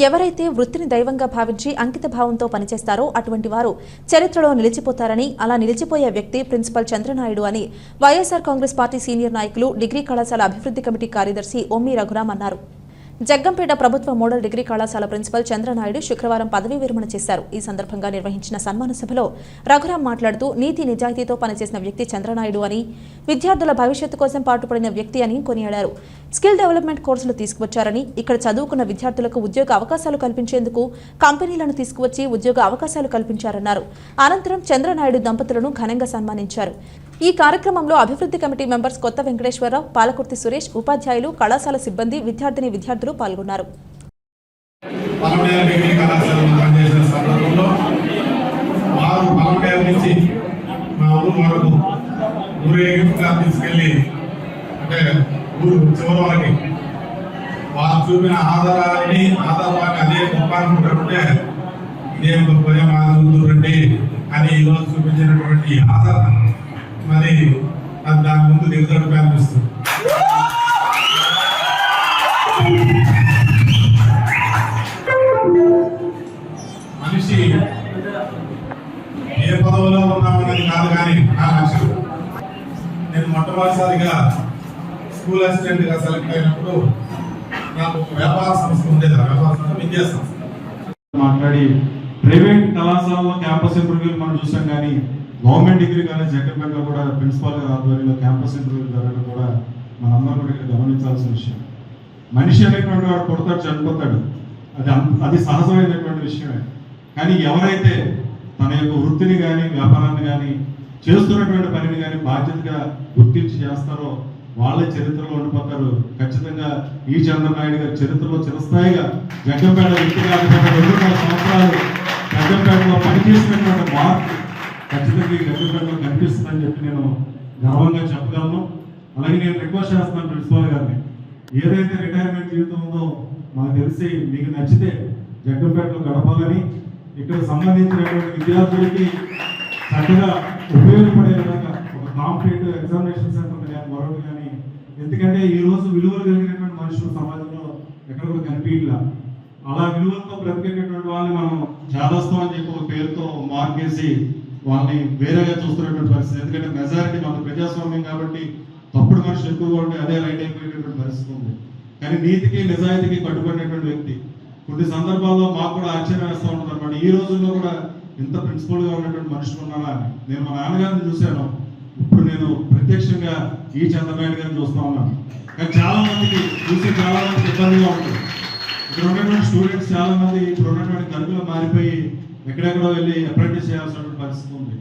ఎవరైతే వృత్తిని దైవంగా భావించి అంకిత భావంతో పనిచేస్తారో అటువంటి వారు చరిత్రలో నిలిచిపోతారని, అలా నిలిచిపోయే వ్యక్తి ప్రిన్సిపల్ చంద్రనాయుడు అని వైఎస్ఆర్ కాంగ్రెస్ పార్టీ సీనియర్ నాయకులు, డిగ్రీ కళాశాల అభివృద్ధి కమిటీ కార్యదర్శి ఒమ్మి రఘురామ్ అన్నారు. జగ్గంపేట ప్రభుత్వ మోడల్ డిగ్రీ కళాశాల ప్రిన్సిపల్ చంద్రనాయుడు శుక్రవారం పదవీ విరమణ చేశారు. ఈ సందర్భంగా నిర్వహించిన సన్మాన సభలో రఘురామ్ మాట్లాడుతూ నీతి నిజాయితీతో పనిచేసిన వ్యక్తి చంద్రనాయుడు అని, విద్యార్థుల భవిష్యత్తు కోసం పాటుపడిన వ్యక్తి అని కొనియాడారు. స్కిల్ డెవలప్మెంట్ కోర్సులు తీసుకువచ్చారని, ఇక్కడ చదువుకున్న విద్యార్థులకు ఉద్యోగ అవకాశాలు కల్పించేందుకు కంపెనీలను తీసుకువచ్చి ఉద్యోగ అవకాశాలు కల్పించారన్నారు. అనంతరం చంద్రనాయుడు దంపతులను ఘనంగా సన్మానించారు. ఈ కార్యక్రమంలో అభివృద్ధి కమిటీ మెంబర్స్ కొత్త వెంకటేశ్వరరావు, పాలకుర్తి సురేష్, ఉపాధ్యాయులు, కళాశాల సిబ్బంది, విద్యార్థులు పాల్గొన్నారు. చూపిన ఆధారాన్ని అదే గొప్ప అనుకుంటుంటే ఇదే గొప్ప రండి అని ఈరోజు చూపించినటువంటి ఆధారం మరి దాని ముందు దిగుదడుపు అనిపిస్తుంది. మనిషి ఏ పదవిలో ఉన్నామన్నది కాదు, కానీ నా లక్ష్యం. నేను మొట్టమొదటిసారిగా స్కూల్ అసిస్టెంట్ గా సెలెక్ట్ అయినప్పుడు నాకు వ్యాపార సంస్థ ఉండేది. వ్యాపార సంస్థ, విద్యా సంస్థ మాట్లాడి ప్రైవేట్ కళాశాలలో క్యాంపస్ ఇంటర్వ్యూలు మనం చూసాం, కానీ గవర్నమెంట్ డిగ్రీ కాలేజ్ జగ్గంపేటలో కూడా ప్రిన్సిపాల్ గారి ఆధ్వర్యంలో క్యాంపస్ ఇంటర్వ్యూలు జరగడం కూడా మనందరం కూడా ఇక్కడ గమనించాల్సిన విషయం. మనిషి అనేటువంటి వాడు పుడతాడు, చనిపోతాడు, అది సహజమైనటువంటి విషయమే. కానీ ఎవరైతే తన యొక్క వృత్తిని కానీ వ్యాపారాన్ని కానీ చేస్తున్నటువంటి పనిని కానీ బాధ్యతగా గుర్తించి చేస్తారో వాళ్ళే చరిత్రలో ఉండిపోతారు. ఖచ్చితంగా ఈ చంద్రనాయుడు గారి చరిత్రలో చిరస్థాయిగా జగ్గంపేట వ్యక్తిగా 2 సంవత్సరాలు జగ్గంపేటలో పనిచేసినటువంటి మార్పు ఖచ్చితంగా ఈ జగ్గంపేటలో కనిపిస్తుందని చెప్పి నేను గర్వంగా చెప్పగలను. అలాగే నేను రిక్వెస్ట్ చేస్తున్నాను ప్రిన్సిపాల్ గారిని, ఏదైతే రిటైర్మెంట్ జీవితం ఉందో మాకు తెలిసి మీకు నచ్చితే జగ్గంపేటలో గడపాలని, ఇక్కడ సంబంధించినటువంటి విద్యార్థులకి చక్కగా ఉపయోగపడే విధంగా ఒక కాంపిటేటివ్ ఎగ్జామినేషన్ సెంటర్ కానీ మరొకటి కానీ, ఎందుకంటే ఈ రోజు విలువలు కలిగినటువంటి మనుషులు సమాజంలో ఎక్కడ కూడా కనిపించలా. అలా విలువలతో బ్రతికేటటువంటి వాళ్ళని మనం చేదస్తాం అని చెప్పి ఒక పేరుతో మార్కేసి వాళ్ళని వేరేగా చూస్తున్నటువంటి పరిస్థితి. ఎందుకంటే మెజారిటీ మన ప్రజాస్వామ్యం కాబట్టి తప్పుడు మనుషులు ఎక్కువగా ఉంటే అదే రైట్ అయిపోయేటటువంటి పరిస్థితి ఉంది. కానీ నీతికి నిజాయితీకి కట్టుబడినటువంటి వ్యక్తి. కొన్ని సందర్భాల్లో మాకు కూడా ఆశ్చర్యం వేస్తూ ఉంటుంది అనమాట, ఈ రోజుల్లో కూడా ఇంత ప్రిన్సిపల్ గా ఉన్నటువంటి మనుషులు ఉన్నారా అని. నేను మా నాన్నగారిని చూశాను, ఇప్పుడు నేను ప్రత్యక్షంగా ఈ చంద్రనాయుడు గారిని చూస్తా ఉన్నాను. కానీ చాలా మందికి చూసి చాలా మందికి ఇబ్బందిగా ఉంటుంది. ఇక్కడ ఉన్నటువంటి స్టూడెంట్స్ చాలా మంది ఇప్పుడు ఉన్నటువంటి కరుకులు మారిపోయి ఎక్కడెక్కడో వెళ్ళి అప్రెంటిస్ చేయాల్సినటువంటి పరిస్థితి ఉంది.